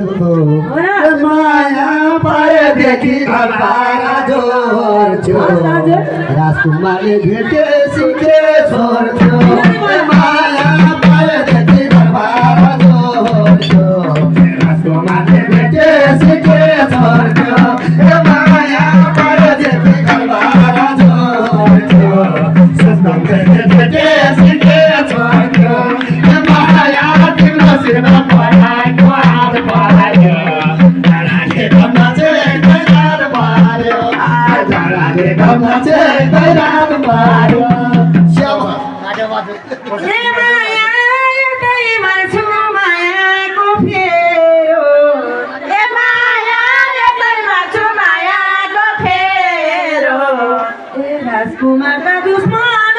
माया पाएदेखि घरबारा जोड्छौ राजकुमारले भेटे सिके छोड्छौ माया पाएदेखि घरबारा जोड्छौ राजकुमारले भेटे सिके छोड्छौ माया पाएदेखि घरबारा जोड्छौ सस्तोले भेटे सिके छोड्छौ माया तिम्रो शिरमा पढाएको हात पढायो डाँडाले घरमा चाहिँ गैरात पार्यो डाँडाले घरमा चाहिँ गैरात पार्यो राजकुमारका दुश्मन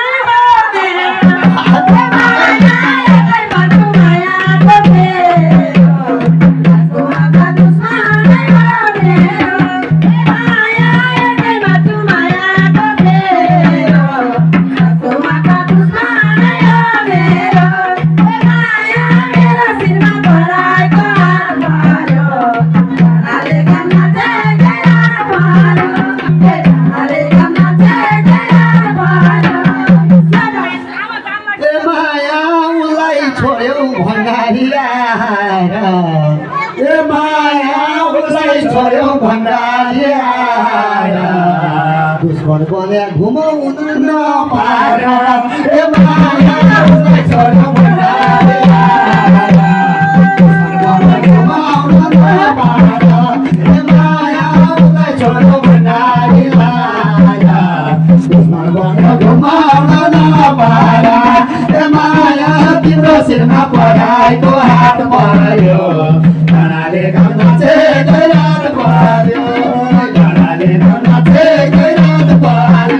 दुश्मन बने घुमाउन नपाएर ए माया उसलाई छोड्यो भन्नाले दुश्मन बने घुमाउन नपाएर ए माया उसलाई छोड्यो भन्नाले दुश्मन बने घुमाउन नपाएर ए माया तिम्रो शिरमा पढाएको हात पर्यो डाँडाले घरमा चाहिँ गैरात पर्यो डाँडाले घरमा चाहिँ गैरात पर्यो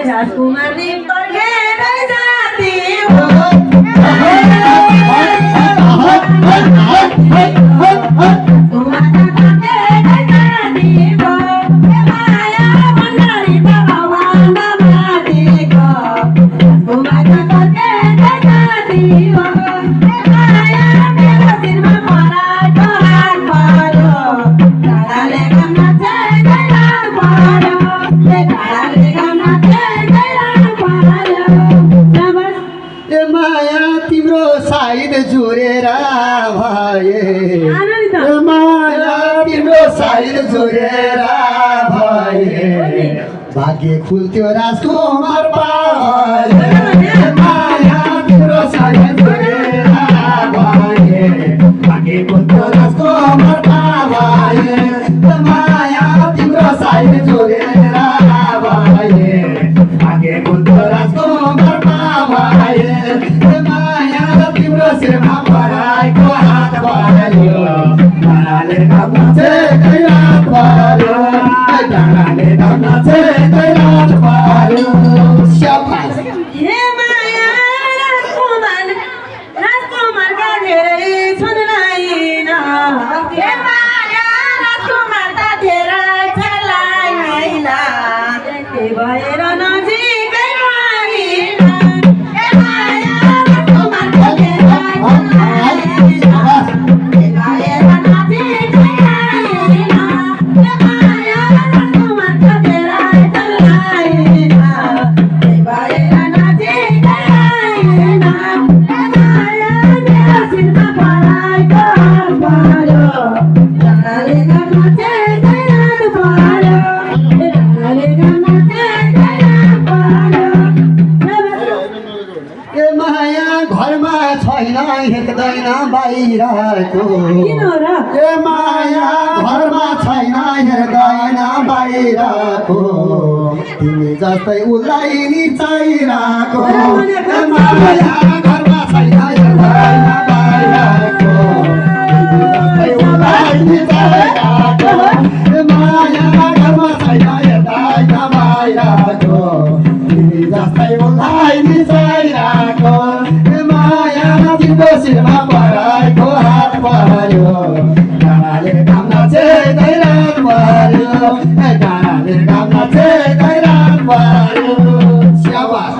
राजकुमारले पर्खेरै जाति जुरेर भए माया तिम्रो साइड जुरेर भए भाग्य खुल्थ्यो राजकुमार पाए माया तिम्रो साइड जुरेर भए भाग्य खुल्थ्यो राजकुमार पाए माया तिम्रो साइड जुरेर भए भाग्य खुल्थ्यो राजकुमार पाए तिम्रो शिरमा पढाएको हात पर्यो डाँडाले घरमा चाहिँ गैरात पर्यो डाँडाले घरमा चाहिँ गैरात पर्यो हे माया राजकुमारका धेरै छन् लाइन हे माया राजकुमारका धेरै छन् लाइन त्यही भएर नजिकै आइन हे माया हेर्दैन बाहिरको ए माया घरमा छैन हेर्दैन बाहिरको तिमी जस्तै उसलाई नि चाहिरहेको ए माया घरमा छैन हेर्दैन बाहिरको तिमी जस्तै उसलाई नि चाहिरहेको ए माया घरमा छैन हेर्दैन बाहिरको तिमी जस्तै उसलाई नि चाहिरहेको तिम्रो शिरमा पढाएको हात पर्यो डाँडाले घरमा चाहिँ गैरात पर्यो डाँडाले गाउँमा चाहिँ रात पर्यो स्याबास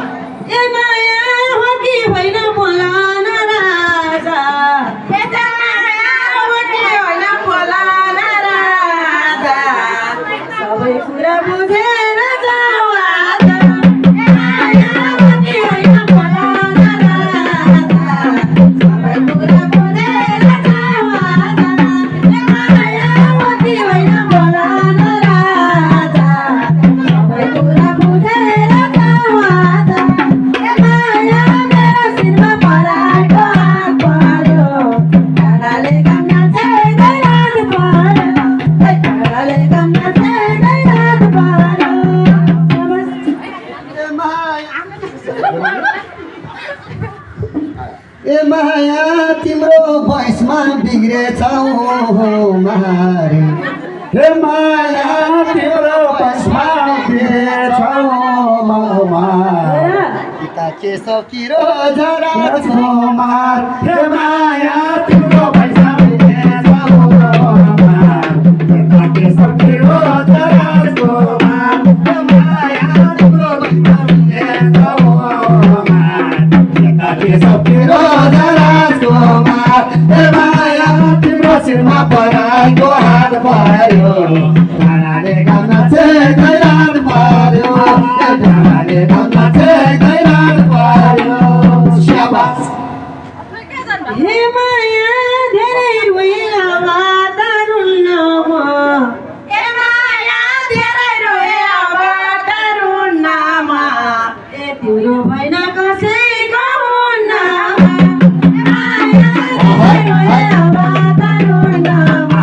ए माया हो कि होइन बोला न राजा ए माया हो कि होइन बोला न राजा सबै कुरा बुझेर जाऊ आज ए माया हो कि होइन बोला न राजा सबै कुरा बुझेर जाऊ आज ए माया हो कि होइन बोला न राजा सबै कुरा बुझेर जाऊ आज ए माया मेरो शिरमा पराएको हात पर्यो डाँडाले गाउँमा चाहिँ रात पर्यो डाँडाले गाउँमा चाहिँ रात पर्यो ए माया तिम्रो भोइसमा बिग्रेछौ मारे हे माया तिम्रो बसमा बिग्रेछौ पिता केशव किरो झरा मार हे माया तिम्रो बसमा बिग्रेछौ के सकिरो जराको मार हे माया तिम्रो बसमा बिग्रेछौ के सकिरो जराको मार हे माया तिम्रो शिरमा पराएको हात पर्यो डाँडाले गाउँमा चाहिँ रात पर्यो डाँडाले गाउँमा चाहिँ रात पर्यो स्याबास हे माया धेरै रोइला वातारुन्न म ए माया धेरै रोइला वातारुन्न म ए तिम्रो भएन कसैको हुन्न ए माया धेरै रोइला वातारुन्न म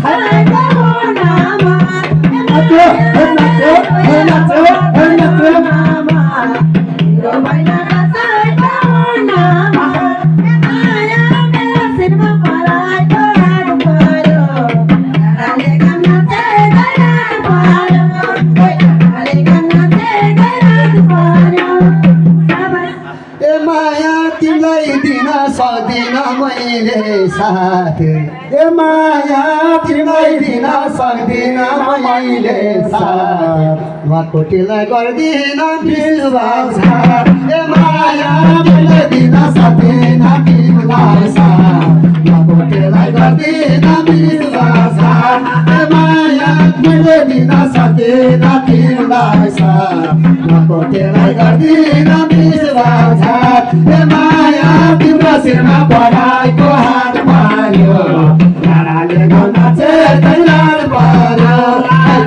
कसैको हुन्न म ए माया धेरै रोइला वातारुन्न म तिम्रो भएन कसैको हुन्न म ए माया मेरो शिरमा पराएको हात पर्यो डाँडाले गाउँमा चाहिँ रात पर्यो डाँडाले गाउँमा चाहिँ रात पर्यो ए माया तिमीलाई दिन सक्दिन मैले साथ ए माया तिमीलाई दिन सक्दिन मैले साथ कोटीलाई गर्दिन विश्वास विश्वास ए माया तिमीलाई दिन सक्दिन तिमीलाई साथ कोटीलाई गर्दिन विश्वास ए माया तिमीले दिन सक्दिन तिमीलाई साथ कोटीलाई गर्दिन विश्वास ए माया तिम्रो शिरमा पराएको हात पर्यो डाँडाले गाउँमा चाहिँ रात पर्यो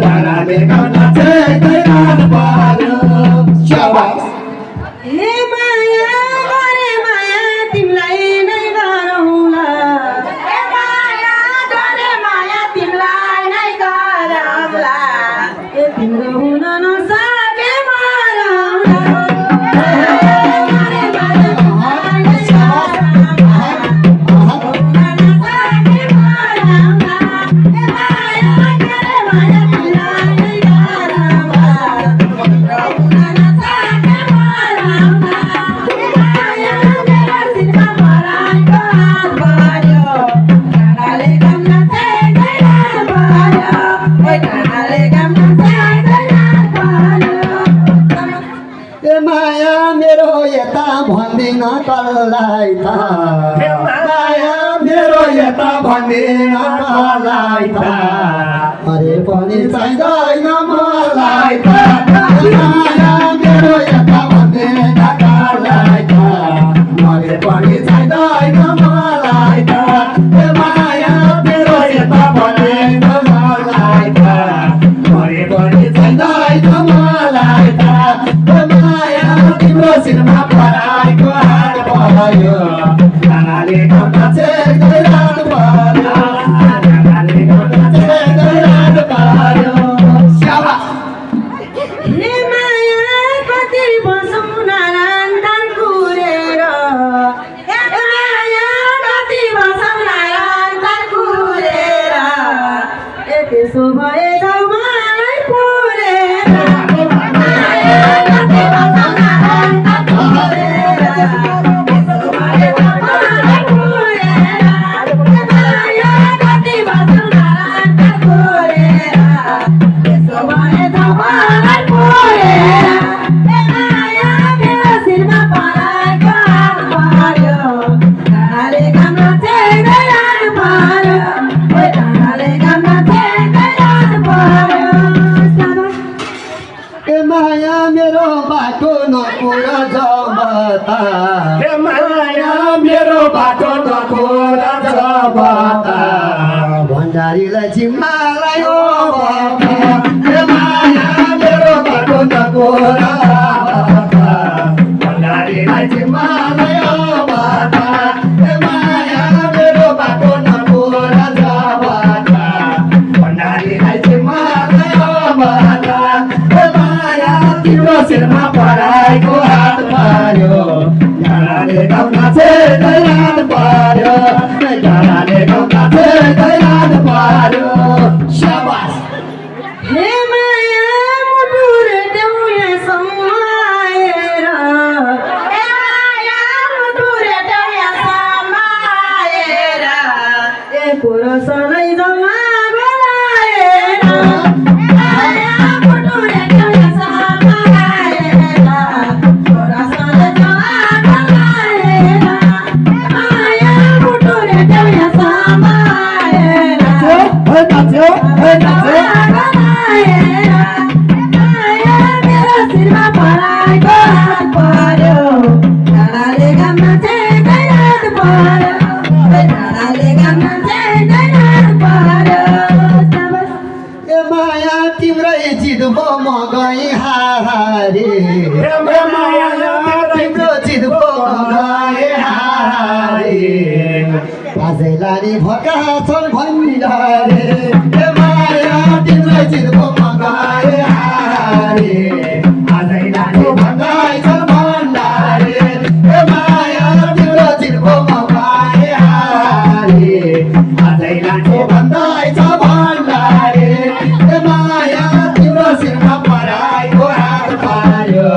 डाँडाले गाउँमा चाहिँ रात पर्यो स्याबास हे माया गरे माया तिमीलाई नै गरौँला हे माया गरे माया तिमीलाई नै गरौँला ए तिम्रो हुन नसके मरौँला गरे माया तिमीलाई नै गरौँला हुन नसके मरौँला ए माया गरे माया तिमीलाई नै गरौँला हुन नसके मरौँला ए माया मेरो शिरमा पराएको हात पर्यो डाँडाले गाउँमा चाहिँ रात पर्यो डाँडाले गाउँमा चाहिँ रात पर्यो ए माया मेरो यता भन्दिन कसलाई त माया मेरो यता भन्दिन मलाई त अरे पनि चाहिँदैन मलाई त माया मेरो यता भन्दिन कसलाई त मैले पनि चाहिँदैन मलाई त ए माया मेरो यता भन्दिन मलाई त मैले पनि चाहिँदैन मलाई त ए माया तिम्रो शिरमा पराएको हात पर्यो डाँडाले गाउँमा चाहिँ रात पर्यो डाँडाले गाउँमा चाहिँ रात पर्यो स्याबास हे माया कति बसौँ नारायण कुरेर हे माया कति बसौँ नारायण कुरेर ए त्यसो भए जाऊ मलाई पुरेर माया कति बसौँ नारायण कुरेर त्यसो भए जाऊ मलाई पुरेर हे माया कति बसौँ नारायण कुरेर मलाई ओ बाबा ए माया मेरो बाटो नगोरा भण्डारीलाई जिम्मालाई ओ बाबा ए माया मेरो बाटो नगोरा जाबाटा भण्डारीलाई जिम्मालाई ओ बाबा ए माया तिम्रो शिरमा पराएको हात पार्यो गाडाले गाउन चाहिँ दैरात पार्यो गाडाले गाउन चाहिँ दैरात पार्यो शाबास हे माया मुटुर देउया समाएर हे माया मुटुर देउया समाएर ए पुरुषलाई जम्मा बोलाएर माया मुटुर देउया समाएर पुरुषलाई जम्मा बोलाएर माया मुटुर देउया समाएर ए माया तिम्रै जिद्बो म गएँ हारे ए माया तिम्रो जिद्बो म गएँ हारे आजै लाने भएका छन् भनिरहे ए माया तिम्रै जिद्बो म गएँ हारे आजै लाने भएका छन् भण्डारे ए माया तिम्रो जिद्बो म गएँ हारे आजै लाने भन्दै छ भण्डारे ए माया तिम्रो शिरमा पराएको हात पार्यो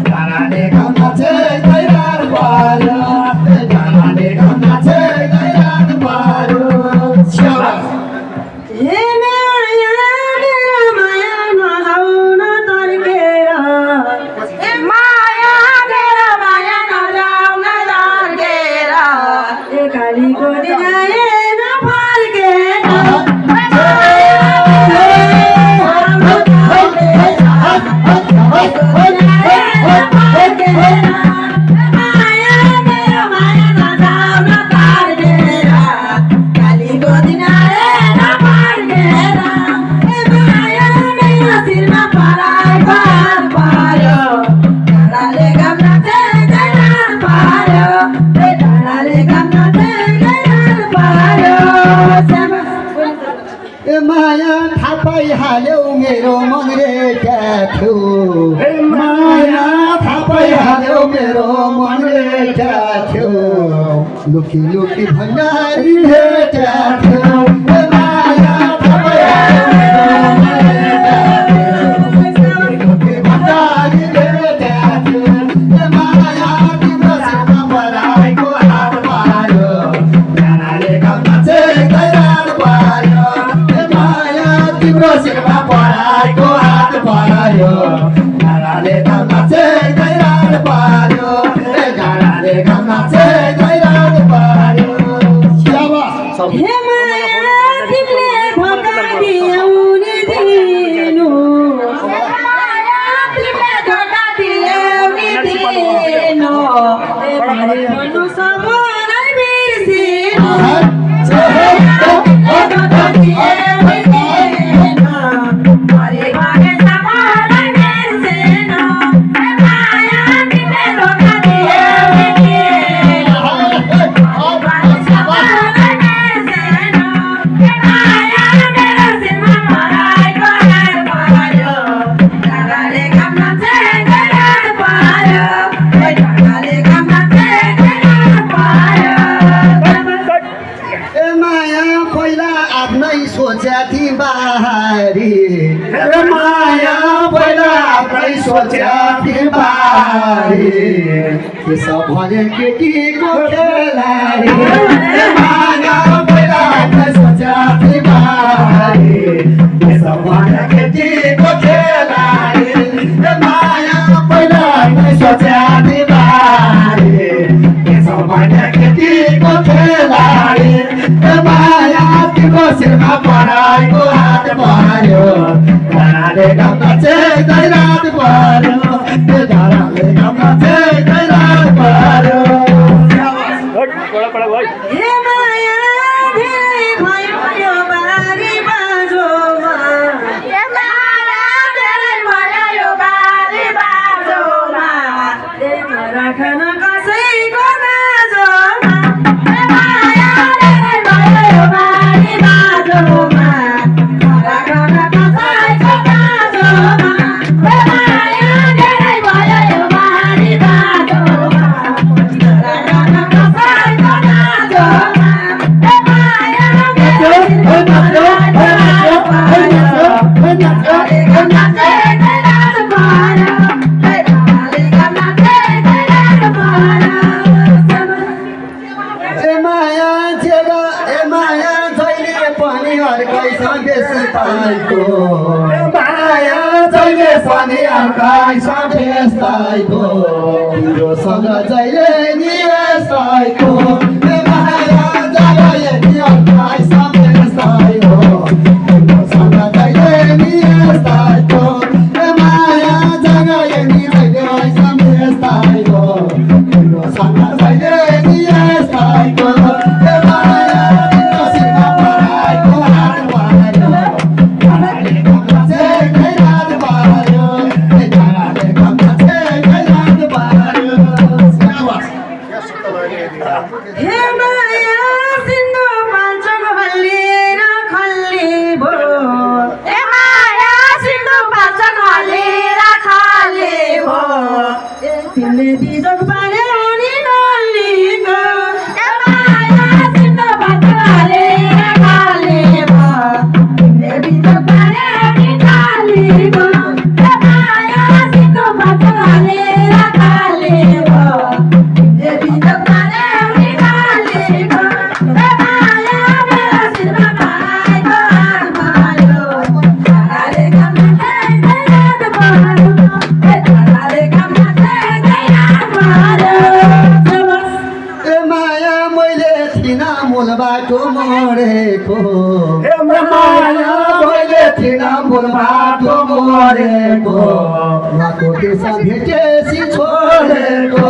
गाडाले गाउन चाहिँ दैरात पार्यो गाडाले गाउन चाहिँ दैरात पार्यो शाबास हे माया मेरो माया नजाउन तर्केर हे माया मेरो माया नजाउन तर्केर ए कालीको दिन आएन फर्केर माया मेरो माया नजाउन तर्केर कालीको दिन आएन फर्केर ए माया मेरो शिरमा पराएको हात पार्यो डाँडाले गाम्न चाहिँ दैरात पार्यो ए डाँडाले गाम्न चाहिँ दैरात पार्यो ए माया थाहा पाइहाल्यौ मेरो मन रेखा थियो ए माया थाहा पाइहाल्यौ मेरो मन रेखा थियो लुकी लुकी भण्डारी हेटा थियो ए माया थाहा पाइहाल्यौ मेरो मन रेखा थियो लुकी भण्डारी हेटा थियो ए माया तिम्रो शिरमा पराएको हात पार्यो गाडाले गाउन चाहिँ दैरात पार्यो ए माया तिम्रो शिरमा पराएको हात पार्यो गाडाले गाउन चाहिँ दैरात पार्यो ए गाडाले गाउन चाहिँ दैरात पार्यो शाबास हे माया तिमीले धोका दियौनी दिनु हे माया तिमीले धोका दियौनी दिनु ए भने भन्नु सबैलाई बिर्सिनु धोका दियौनी दिनु अरे भने सबैलाई बिर्सिनु हे माया तिमीले धोका दियौनी दिनु ए माया पहिला आफ्नै सोच्या थिएँ बारी ए माया पहिला आफ्नै सोच्या थिएँ बारी त्यसो भने केटीको खेलाडी ए माया पहिला आफ्नै सोच्या थिएँ बारी त्यसो भने केटीको खेलाडी ए माया पहिला आफ्नै सोच्या थिएँ बारी त्यसो भने केटीको खेलाडी ए माया तिम्रो शिरमा पराएको हात पार्यो गाडाले गाउन चाहिँ दैरात पार्यो ए गाडाले गाउन चाहिँ दैरात पार्यो हे माया धेरै भयो यो बारी बाजो यस्ताइको माया जहिले पनि आकाश यस्ताइको तिरोसँग जहिले नि यस्ताइको माया जहिले नि आकाश यस्ताइको तिरोसँग जहिले नि यस्ताइको माया जहिले नि आकाश यस्ताइको तिरोसँग जहिले नि यस्ताइको हे माया सिन्धु पाल्छन् हल्लिएर खल्ली भो हे माया सिन्धु पाल्छन् हल्लिएर खल्ली भो तिमीले बिजोग पार्यौ नि नल्लीको हे माया सिन्धु पाल्छन् हल्लिएर खल्ली भो तिमीले बिजोग पार्यौ नि नल्लीको हे माया सिन्धु पाल्छन् हल्लिएर खल्ली भो तिमीले बिजोग बाटो मोडेको माया मैले थिन मूल बाटो मोडेको त्यसमा भेटेसी छोडेको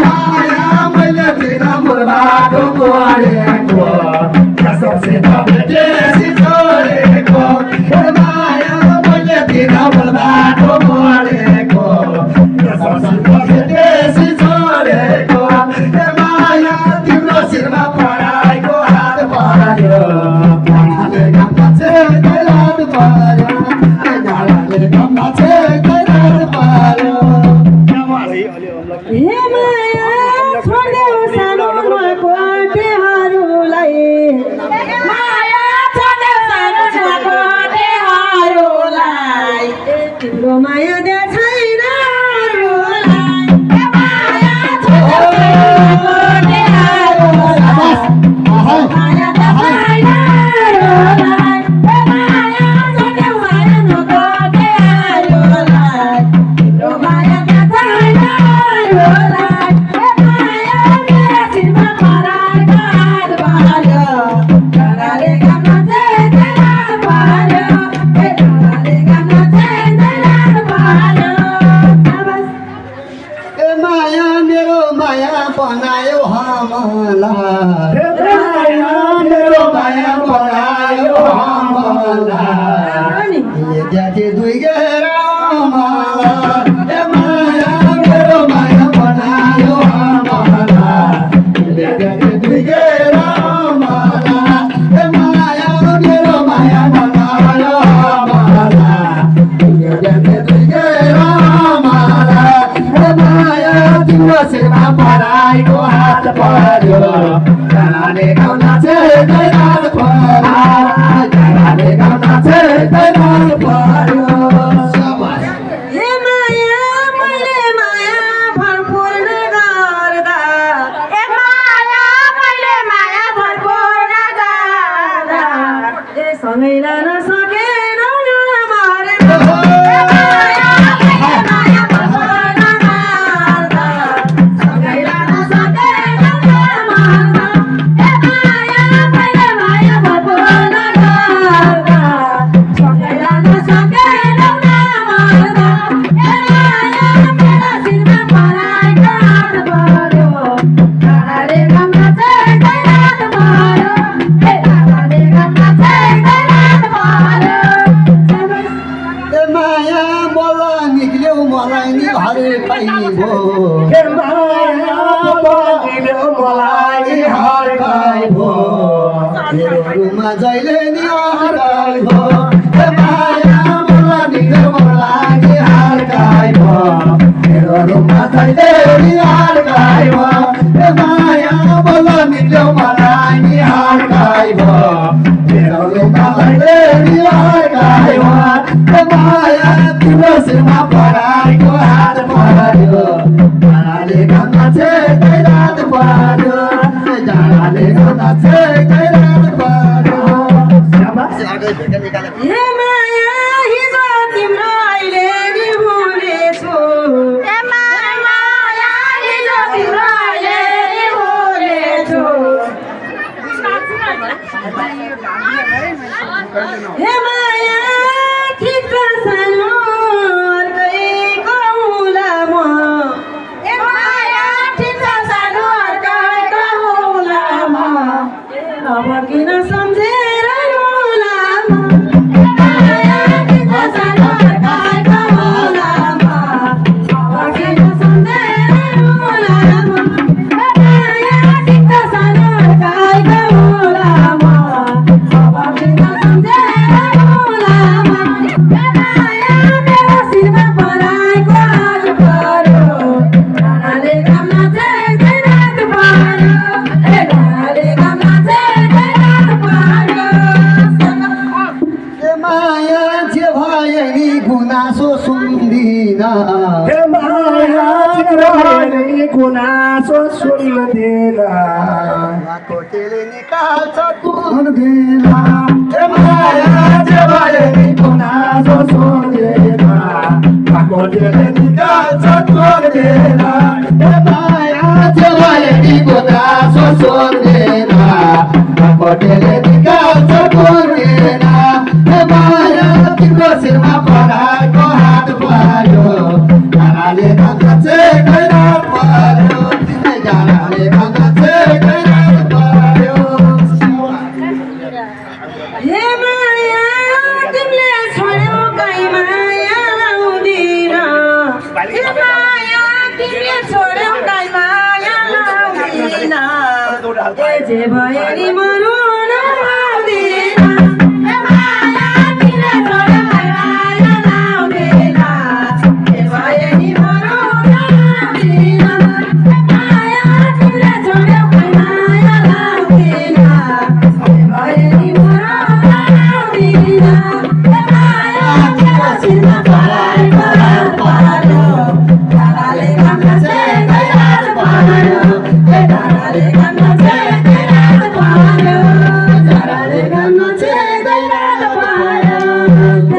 माया मैले थिन मूल बाटो मोडेको भेटेसी छोडेको माया मैले थिन मूल बाटो मोडेको भेटेसी छोडेको माया तिम्रो शिरमा हे माया छोड्देऊ सानो कोटेहरूलाई माया छोड्देऊ सानो कोटेहरूलाई तिम्रो माया दिए छैन अरूलाई हे माया छोड्देऊ कोटेहरूलाई माया दिए छैन अरूलाई हे माया छोड्देऊ सानो कोटेहरूलाई तिम्रो माया दिए छैन बनायो हमलाई मेरो माया बनायो हमलाई जाति दुई गेर माया मेरो माया बनायो हमलाई जाति दुई गेर माया मेरो माया बनायो हमलाई जाति दुई गेर माया तिम्रो शिरमा पराइको हात पर्यो जाने गाउँ नाचे दैराल पर्यो जाने गाउँ नाचे दैराल पर्यो हे माया मैले माया भरपूर्ण गर्दा हे माया मैले माया भरपूर्ण गर्दा सँगै रहन सकेनौ न मरेको मलाई नि हरे पाइबो हे माया बगिलो मलाई हर पाइबो तिरोमा जहिले नि हराइबो हे माया मलाई नि मलाई हर पाइबो तिरोमा जहिले नि हर पाइबो हे माया मलाई नि मलाई हर पाइबो तिरोमा जहिले नि हर पाइबो हे माया तिम्रो शिरमा पराइको हात पर्यो जानाले गन्ना चाहिँ रात पर्यो जानाले गन्ना चाहिँ रात पर्यो हे माया हिजो तिम्रो अहिले नि भुलेछु हे माया हिजो तिम्रो अहिले नि भुलेछु हे माया ठिक छ सानो अर्कैको हुला म हे माया ठिक छ सानो अर्कैको हुला म अब किन सम्झेर रुला म हे माया ठिक छ सानो अर्कैको हुला म अब किन सम्झेर रुला म हे माया ठिक छ सानो अर्कैको हुला म अब किन सम्झेर रुला म हे माया मेरो शिरमा पराएको हात पर्यो नानाले काम नचाहिँदैन रात पर्यो ए नानाले काम नचाहिँदैन रात पर्यो हे माया जे भए नि गुनासो सुन्दिन हे माया तिमीले गुनासो सुन्दैन कोटेले निकाल्छ कुन बेला हे माया जे भए नि गुनासो सुन्दैन कोटेले निकाल्छ कुन बेला हे माया जे भए नि गुनासो सुन्दिन कोटेले निकाल्छ कुन बेला हे माया तिम्रो शिरमा पराएको हात पर्यो जानाले भन्छ चाहिँ रात पर्यो जानाले भन्छ चाहिँ रात पर्यो हे माया तिमीले छोड्यौ कहीँ माया लाउँदिन हे माया तिमीले छोड्यौ कहीँ माया लाउँदिन जे भए नि मरौ